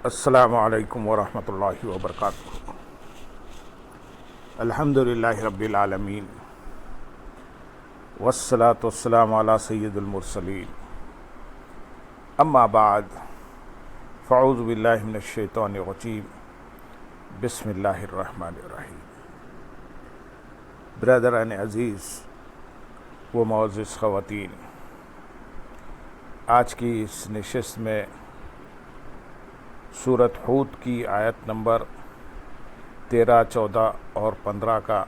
السلام علیکم ورحمۃ اللہ وبرکاتہ۔ الحمد للہ رب العالمین والصلاة والسلام علی سید المرسلین، اما بعد فاعوذ باللہ من الشیطان الرجیم، بسم اللہ الرحمن الرحیم۔ برادران عزیز و معزز خواتین، آج کی اس نشست میں سورۃ ہود کی آیت نمبر 13، 14 اور 15 کا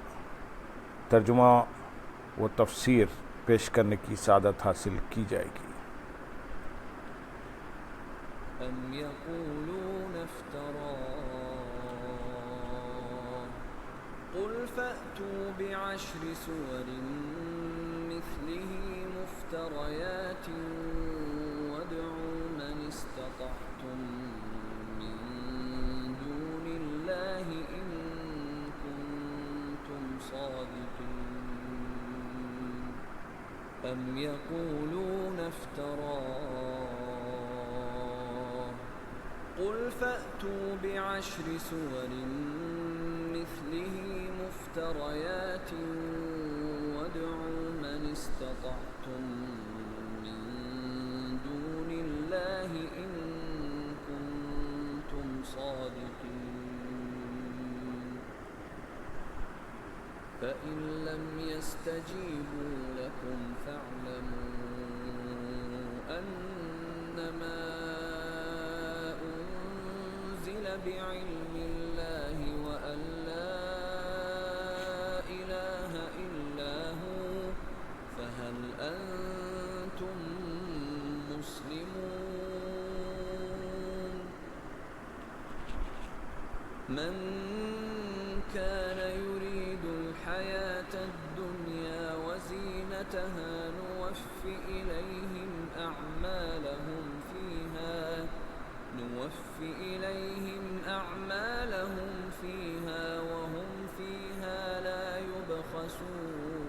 ترجمہ و تفسیر پیش کرنے کی سعادت حاصل کی جائے گی۔ ام یقولون افترا قل فأتوا بعشر سور مثله مفتریات وادعوا من استطعتم من دون اللہ ان کنتم صادقین۔ ام یقولون افترا قل فأتوا بعشر سور مثله مفتریات وادعوا من استطعتم من دون اللہ ان کنتم صادقین۔ فإن لم يستجيبوا لكم فاعلموا أنما أنزل بعلم الله وأن لا إله إلا هو فهل أنتم مسلمون؟ من كان يريد الحياة الدنيا وزينتها نوفِ إليهم أعمالهم فيها وهم فيها لا يبخسون۔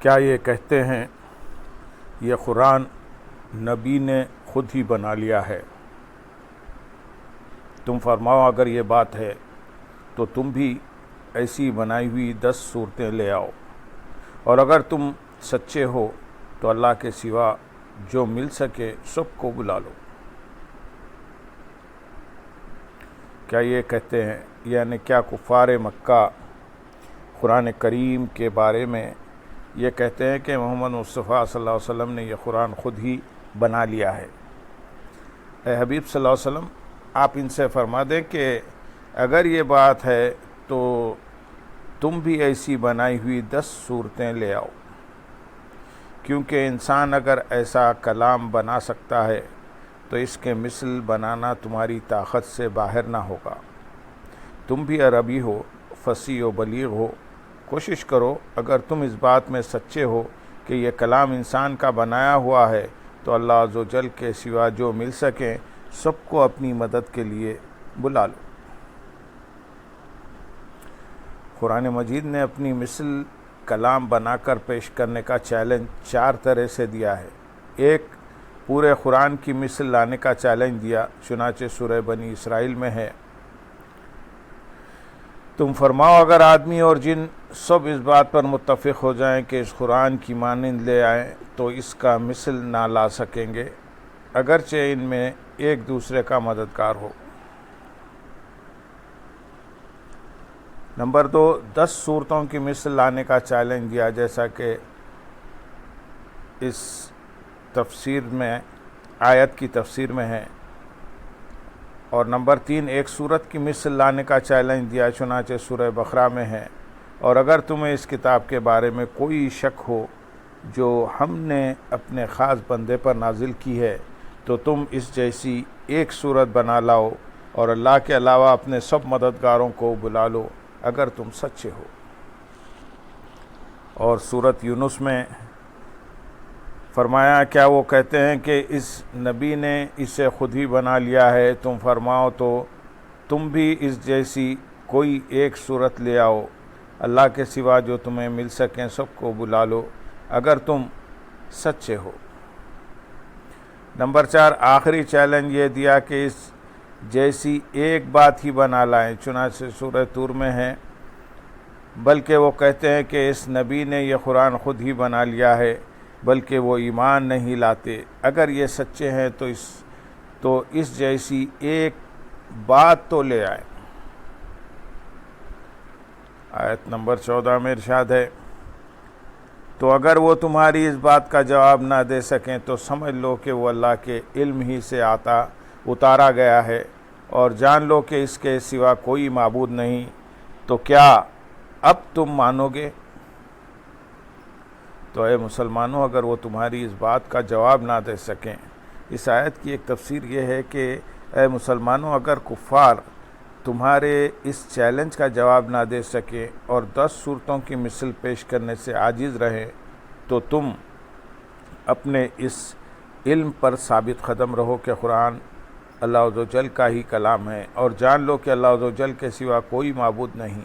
کیا یہ کہتے ہیں یہ قرآن نبی نے خود ہی بنا لیا ہے؟ تم فرماؤ اگر یہ بات ہے تو تم بھی ایسی بنائی ہوئی 10 صورتیں لے آؤ، اور اگر تم سچے ہو تو اللہ کے سوا جو مل سکے سب کو بلا لو۔ کیا یہ کہتے ہیں، یعنی کیا کفار مکہ قرآن کریم کے بارے میں یہ کہتے ہیں کہ محمد مصطفیٰ صلی اللہ علیہ وسلم نے یہ قرآن خود ہی بنا لیا ہے؟ اے حبیب صلی اللہ علیہ وسلم، آپ ان سے فرما دیں کہ اگر یہ بات ہے تو تم بھی ایسی بنائی ہوئی 10 صورتیں لے آؤ، کیونکہ انسان اگر ایسا کلام بنا سکتا ہے تو اس کے مثل بنانا تمہاری طاقت سے باہر نہ ہوگا۔ تم بھی عربی ہو، فصیح و بلیغ ہو، کوشش کرو اگر تم اس بات میں سچے ہو کہ یہ کلام انسان کا بنایا ہوا ہے تو اللہ عز و جل کے سوا جو مل سکیں سب کو اپنی مدد کے لیے بلا لو۔ قرآن مجید نے اپنی مثل کلام بنا کر پیش کرنے کا چیلنج 4 طرح سے دیا ہے۔ ایک، پورے قرآن کی مثل لانے کا چیلنج دیا، چنانچہ سورہ بنی اسرائیل میں ہے، تم فرماؤ اگر آدمی اور جن سب اس بات پر متفق ہو جائیں کہ اس قرآن کی مانند لے آئیں تو اس کا مثل نہ لا سکیں گے، اگرچہ ان میں ایک دوسرے کا مددگار ہو۔ نمبر 2، 10 صورتوں کی مثل لانے کا چیلنج دیا، جیسا کہ اس تفسیر میں آیت کی تفسیر میں ہے۔ اور نمبر 3، ایک صورت کی مثل لانے کا چیلنج دیا، چنانچہ سورہ بقرہ میں ہے، اور اگر تمہیں اس کتاب کے بارے میں کوئی شک ہو جو ہم نے اپنے خاص بندے پر نازل کی ہے تو تم اس جیسی ایک صورت بنا لاؤ اور اللہ کے علاوہ اپنے سب مددگاروں کو بلا لو اگر تم سچے ہو۔ اور سورۃ یونس میں فرمایا کیا وہ کہتے ہیں کہ اس نبی نے اسے خود ہی بنا لیا ہے؟ تم فرماؤ تو تم بھی اس جیسی کوئی ایک صورت لے آؤ، اللہ کے سوا جو تمہیں مل سکیں سب کو بلا لو اگر تم سچے ہو۔ نمبر 4، آخری چیلنج یہ دیا کہ اس جیسی ایک بات ہی بنا لائیں، چنانچہ سورہ طور میں ہے، بلکہ وہ کہتے ہیں کہ اس نبی نے یہ قرآن خود ہی بنا لیا ہے، بلکہ وہ ایمان نہیں لاتے۔ اگر یہ سچے ہیں تو اس جیسی ایک بات تو لے آئیں۔ آیت نمبر 14 میں ارشاد ہے، تو اگر وہ تمہاری اس بات کا جواب نہ دے سکیں تو سمجھ لو کہ وہ اللہ کے علم ہی سے اتارا گیا ہے، اور جان لو کہ اس کے سوا کوئی معبود نہیں، تو کیا اب تم مانو گے؟ تو اے مسلمانوں، اگر وہ تمہاری اس بات کا جواب نہ دے سکیں، اس آیت کی ایک تفسیر یہ ہے کہ اے مسلمانوں، اگر کفار تمہارے اس چیلنج کا جواب نہ دے سکے اور 10 صورتوں کی مثل پیش کرنے سے عاجز رہے تو تم اپنے اس علم پر ثابت قدم رہو کہ قرآن اللہ عز و جل کا ہی کلام ہے، اور جان لو کہ اللہ عز و جل کے سوا کوئی معبود نہیں،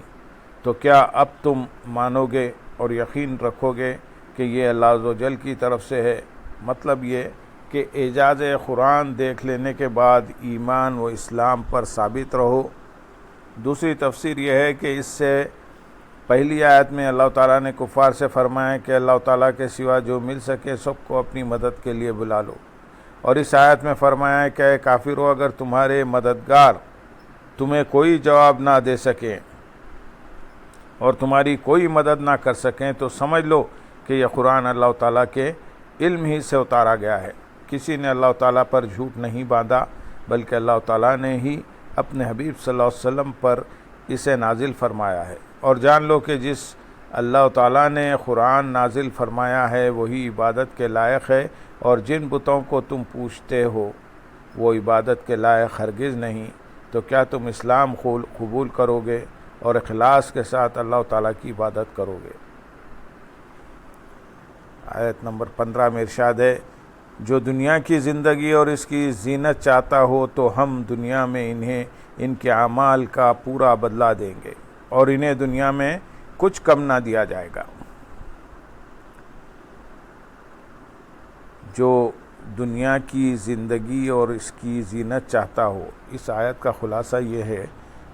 تو کیا اب تم مانو گے اور یقین رکھو گے کہ یہ اللہ عز و جل کی طرف سے ہے؟ مطلب یہ کہ اعجاز قرآن دیکھ لینے کے بعد ایمان و اسلام پر ثابت رہو۔ دوسری تفسیر یہ ہے کہ اس سے پہلی آیت میں اللہ تعالیٰ نے کفار سے فرمایا کہ اللہ تعالیٰ کے سوا جو مل سکے سب کو اپنی مدد کے لیے بلا لو، اور اس آیت میں فرمایا کہ اے کافرو، اگر تمہارے مددگار تمہیں کوئی جواب نہ دے سکیں اور تمہاری کوئی مدد نہ کر سکیں تو سمجھ لو کہ یہ قرآن اللہ تعالیٰ کے علم ہی سے اتارا گیا ہے۔ کسی نے اللہ تعالیٰ پر جھوٹ نہیں باندھا، بلکہ اللہ تعالیٰ نے ہی اپنے حبیب صلی اللہ علیہ وسلم پر اسے نازل فرمایا ہے، اور جان لو کہ جس اللہ تعالیٰ نے قرآن نازل فرمایا ہے وہی عبادت کے لائق ہے، اور جن بتوں کو تم پوجتے ہو وہ عبادت کے لائق ہرگز نہیں، تو کیا تم اسلام قبول کرو گے اور اخلاص کے ساتھ اللہ تعالیٰ کی عبادت کرو گے؟ آیت نمبر 15 میں ارشاد ہے، جو دنیا کی زندگی اور اس کی زینت چاہتا ہو تو ہم دنیا میں انہیں ان کے اعمال کا پورا بدلہ دیں گے، اور انہیں دنیا میں کچھ کم نہ دیا جائے گا۔ جو دنیا کی زندگی اور اس کی زینت چاہتا ہو، اس آیت کا خلاصہ یہ ہے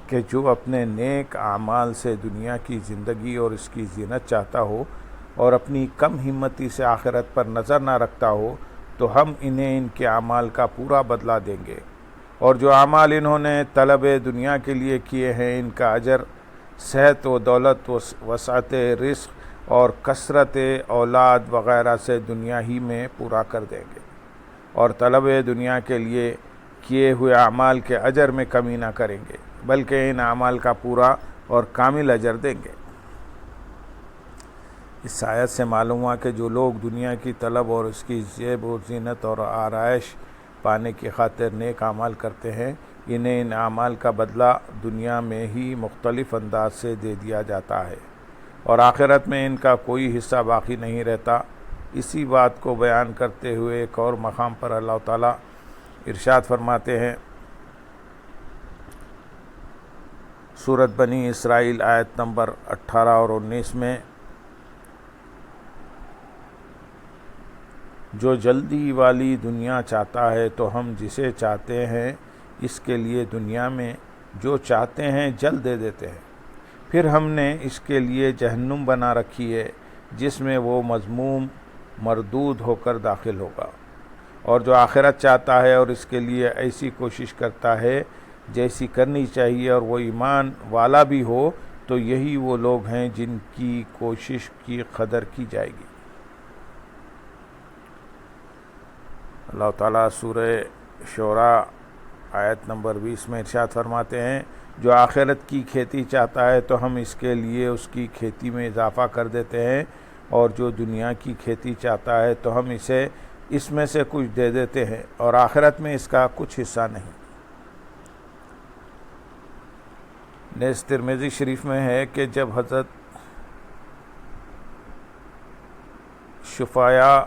کہ جو اپنے نیک اعمال سے دنیا کی زندگی اور اس کی زینت چاہتا ہو اور اپنی کم ہمتی سے آخرت پر نظر نہ رکھتا ہو تو ہم انہیں ان کے اعمال کا پورا بدلہ دیں گے، اور جو اعمال انہوں نے طلب دنیا کے لیے کیے ہیں ان کا اجر صحت و دولت و وسعت رزق اور کثرت اولاد وغیرہ سے دنیا ہی میں پورا کر دیں گے، اور طلب دنیا کے لیے کیے ہوئے اعمال کے اجر میں کمی نہ کریں گے، بلکہ ان اعمال کا پورا اور کامل اجر دیں گے۔ اس آیت سے معلوم ہوا کہ جو لوگ دنیا کی طلب اور اس کی زیب و زینت اور آرائش پانے کی خاطر نیک اعمال کرتے ہیں، انہیں ان اعمال کا بدلہ دنیا میں ہی مختلف انداز سے دے دیا جاتا ہے، اور آخرت میں ان کا کوئی حصہ باقی نہیں رہتا۔ اسی بات کو بیان کرتے ہوئے ایک اور مقام پر اللہ تعالیٰ ارشاد فرماتے ہیں، سورۃ بنی اسرائیل آیت نمبر 18 اور 19 میں، جو جلدی والی دنیا چاہتا ہے تو ہم جسے چاہتے ہیں اس کے لیے دنیا میں جو چاہتے ہیں جلد دے دیتے ہیں، پھر ہم نے اس کے لیے جہنم بنا رکھی ہے جس میں وہ مذموم مردود ہو کر داخل ہوگا، اور جو آخرت چاہتا ہے اور اس کے لیے ایسی کوشش کرتا ہے جیسی کرنی چاہیے اور وہ ایمان والا بھی ہو تو یہی وہ لوگ ہیں جن کی کوشش کی قدر کی جائے گی۔ اللہ تعالیٰ سورہ شعراء آیت نمبر 20 میں ارشاد فرماتے ہیں، جو آخرت کی کھیتی چاہتا ہے تو ہم اس کے لیے اس کی کھیتی میں اضافہ کر دیتے ہیں، اور جو دنیا کی کھیتی چاہتا ہے تو ہم اسے اس میں سے کچھ دے دیتے ہیں، اور آخرت میں اس کا کچھ حصہ نہیں۔ نیز ترمذی شریف میں ہے کہ جب حضرت شفاعہ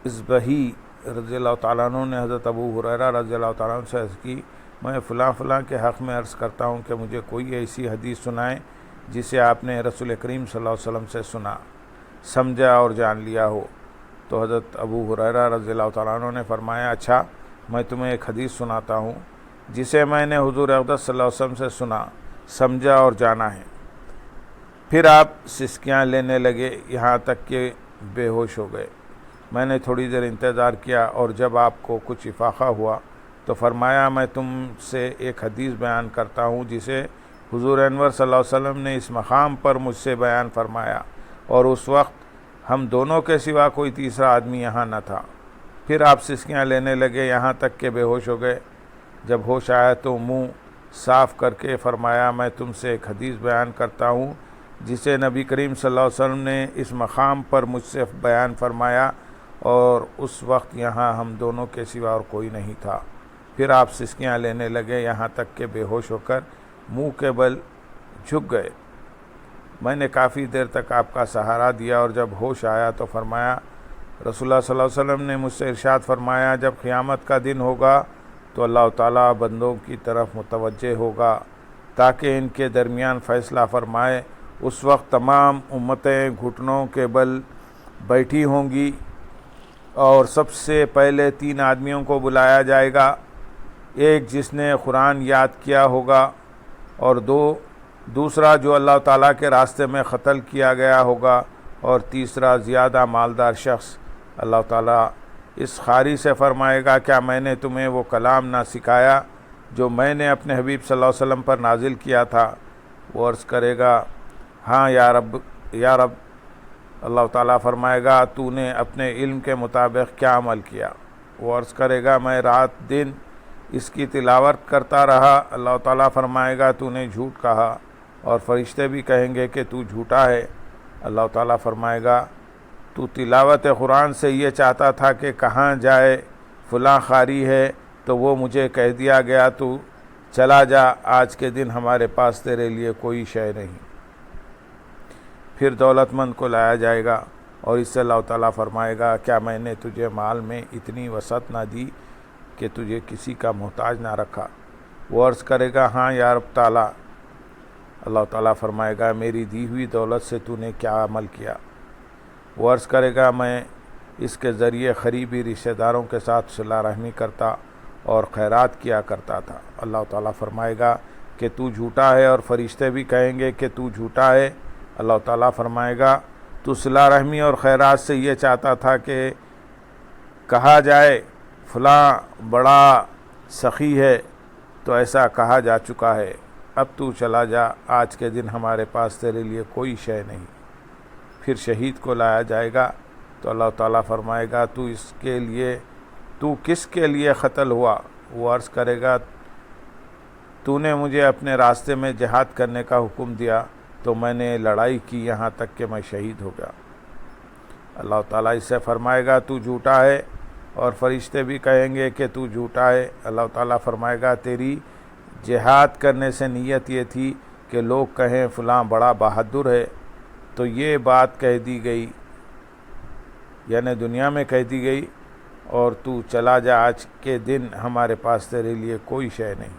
اصبہی رضی اللہ تعالیٰ عنہ نے حضرت ابو ہریرہ رضی اللہ تعالیٰ عنہ سے عرض کی، میں فلاں کے حق میں عرض کرتا ہوں کہ مجھے کوئی ایسی حدیث سنائیں جسے آپ نے رسول کریم صلی اللہ علیہ وسلم سے سنا، سمجھا اور جان لیا ہو۔ تو حضرت ابو ہریرہ رضی اللہ تعالیٰ عنہ نے فرمایا، اچھا میں تمہیں ایک حدیث سناتا ہوں جسے میں نے حضور اقدس صلی اللہ علیہ وسلم سے سنا، سمجھا اور جانا ہے۔ پھر آپ سسکیاں لینے لگے یہاں تک کہ بے ہوش ہو گئے۔ میں نے تھوڑی دیر انتظار کیا اور جب آپ کو کچھ افاقہ ہوا تو فرمایا، میں تم سے ایک حدیث بیان کرتا ہوں جسے حضور انور صلی اللہ علیہ وسلم نے اس مقام پر مجھ سے بیان فرمایا، اور اس وقت ہم دونوں کے سوا کوئی تیسرا آدمی یہاں نہ تھا۔ پھر آپ سسکیاں لینے لگے یہاں تک کہ بے ہوش ہو گئے۔ جب ہوش آیا تو منہ صاف کر کے فرمایا، میں تم سے ایک حدیث بیان کرتا ہوں جسے نبی کریم صلی اللہ علیہ وسلم نے اس مقام پر مجھ سے بیان فرمایا، اور اس وقت یہاں ہم دونوں کے سوا اور کوئی نہیں تھا۔ پھر آپ سسکیاں لینے لگے یہاں تک کہ بے ہوش ہو کر منہ کے بل جھک گئے۔ میں نے کافی دیر تک آپ کا سہارا دیا، اور جب ہوش آیا تو فرمایا، رسول اللہ صلی اللہ علیہ وسلم نے مجھ سے ارشاد فرمایا، جب قیامت کا دن ہوگا تو اللہ تعالیٰ بندوں کی طرف متوجہ ہوگا تاکہ ان کے درمیان فیصلہ فرمائے۔ اس وقت تمام امتیں گھٹنوں کے بل بیٹھی ہوں گی، اور سب سے پہلے 3 آدمیوں کو بلایا جائے گا، ایک جس نے قرآن یاد کیا ہوگا، اور دوسرا جو اللہ تعالیٰ کے راستے میں قتل کیا گیا ہوگا، اور تیسرا زیادہ مالدار شخص۔ اللہ تعالیٰ اس قاری سے فرمائے گا، کیا میں نے تمہیں وہ کلام نہ سکھایا جو میں نے اپنے حبیب صلی اللہ علیہ وسلم پر نازل کیا تھا؟ وہ عرض کرے گا، ہاں یا رب۔ اللہ تعالیٰ فرمائے گا، تو نے اپنے علم کے مطابق کیا عمل کیا؟ وہ عرض کرے گا، میں رات دن اس کی تلاوت کرتا رہا۔ اللہ تعالیٰ فرمائے گا، تو نے جھوٹ کہا، اور فرشتے بھی کہیں گے کہ تو جھوٹا ہے۔ اللہ تعالیٰ فرمائے گا، تو تلاوت قرآن سے یہ چاہتا تھا کہ کہاں جائے فلاں قاری ہے، تو وہ مجھے کہہ دیا گیا، تو چلا جا، آج کے دن ہمارے پاس تیرے لیے کوئی شے نہیں۔ پھر دولت مند کو لایا جائے گا، اور اس سے اللہ تعالیٰ فرمائے گا، کیا میں نے تجھے مال میں اتنی وسعت نہ دی کہ تجھے کسی کا محتاج نہ رکھا؟ وہ عرض کرے گا، ہاں یا رب تعالیٰ۔ اللہ تعالیٰ فرمائے گا، میری دی ہوئی دولت سے تو نے کیا عمل کیا؟ وہ عرض کرے گا، میں اس کے ذریعے قریبی رشتہ داروں کے ساتھ صلہ رحمی کرتا اور خیرات کیا کرتا تھا۔ اللہ تعالیٰ فرمائے گا کہ تو جھوٹا ہے، اور فرشتے بھی کہیں گے کہ تو جھوٹا ہے۔ اللہ تعالیٰ فرمائے گا، تو صلہ رحمی اور خیرات سے یہ چاہتا تھا کہ کہا جائے فلاں بڑا سخی ہے، تو ایسا کہا جا چکا ہے، اب تو چلا جا، آج کے دن ہمارے پاس تیرے لیے کوئی شے نہیں۔ پھر شہید کو لایا جائے گا، تو اللہ تعالیٰ فرمائے گا، تو کس کے لیے قتل ہوا؟ وہ عرض کرے گا، تو نے مجھے اپنے راستے میں جہاد کرنے کا حکم دیا، تو میں نے لڑائی کی یہاں تک کہ میں شہید ہو گیا۔ اللہ تعالیٰ اس سے فرمائے گا، تو جھوٹا ہے، اور فرشتے بھی کہیں گے کہ تو جھوٹا ہے۔ اللہ تعالیٰ فرمائے گا، تیری جہاد کرنے سے نیت یہ تھی کہ لوگ کہیں فلاں بڑا بہادر ہے، تو یہ بات کہہ دی گئی، یعنی دنیا میں کہہ دی گئی، اور تو چلا جا، آج کے دن ہمارے پاس تیرے لیے کوئی شے نہیں۔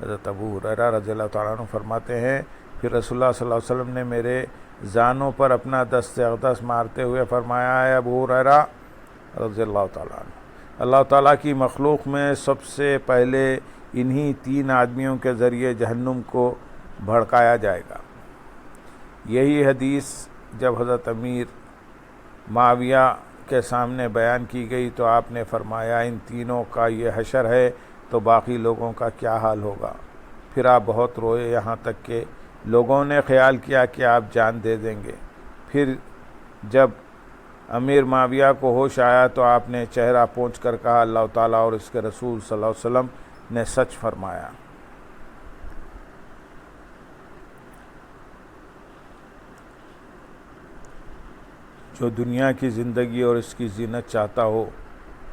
حضرت ابو ہریرہ رضی اللہ تعالیٰ عنہ فرماتے ہیں، پھر رسول اللہ صلی اللہ علیہ وسلم نے میرے زانوں پر اپنا دست اقدس مارتے ہوئے فرمایا، ہے ابو ہریرہ رضی اللہ تعالیٰ عنہ، اللہ تعالیٰ کی مخلوق میں سب سے پہلے انہی 3 آدمیوں کے ذریعے جہنم کو بھڑکایا جائے گا۔ یہی حدیث جب حضرت امیر معاویہ کے سامنے بیان کی گئی تو آپ نے فرمایا، ان تینوں کا یہ حشر ہے تو باقی لوگوں کا کیا حال ہوگا؟ پھر آپ بہت روئے، یہاں تک کہ لوگوں نے خیال کیا کہ آپ جان دے دیں گے۔ پھر جب امیر معاویہ کو ہوش آیا تو آپ نے چہرہ پونچھ کر کہا، اللہ تعالیٰ اور اس کے رسول صلی اللہ علیہ وسلم نے سچ فرمایا۔ جو دنیا کی زندگی اور اس کی زینت چاہتا ہو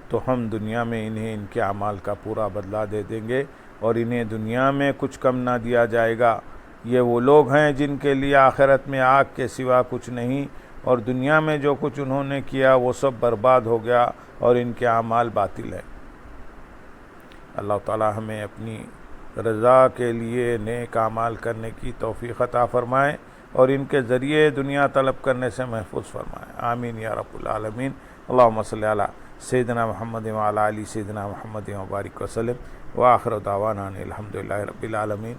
تو ہم دنیا میں انہیں ان کے اعمال کا پورا بدلہ دے دیں گے، اور انہیں دنیا میں کچھ کم نہ دیا جائے گا۔ یہ وہ لوگ ہیں جن کے لیے آخرت میں آگ کے سوا کچھ نہیں، اور دنیا میں جو کچھ انہوں نے کیا وہ سب برباد ہو گیا، اور ان کے اعمال باطل ہیں۔ اللہ تعالی ہمیں اپنی رضا کے لیے نیک اعمال کرنے کی توفیق عطا فرمائے اور ان کے ذریعے دنیا طلب کرنے سے محفوظ فرمائے، آمین یا رب العالمین۔ اللہم صلی علی سیدنا محمد وعلی آل سیدنا محمد وبارک وسلم، وآخر دعوانا ان الحمدللہ رب العالمین۔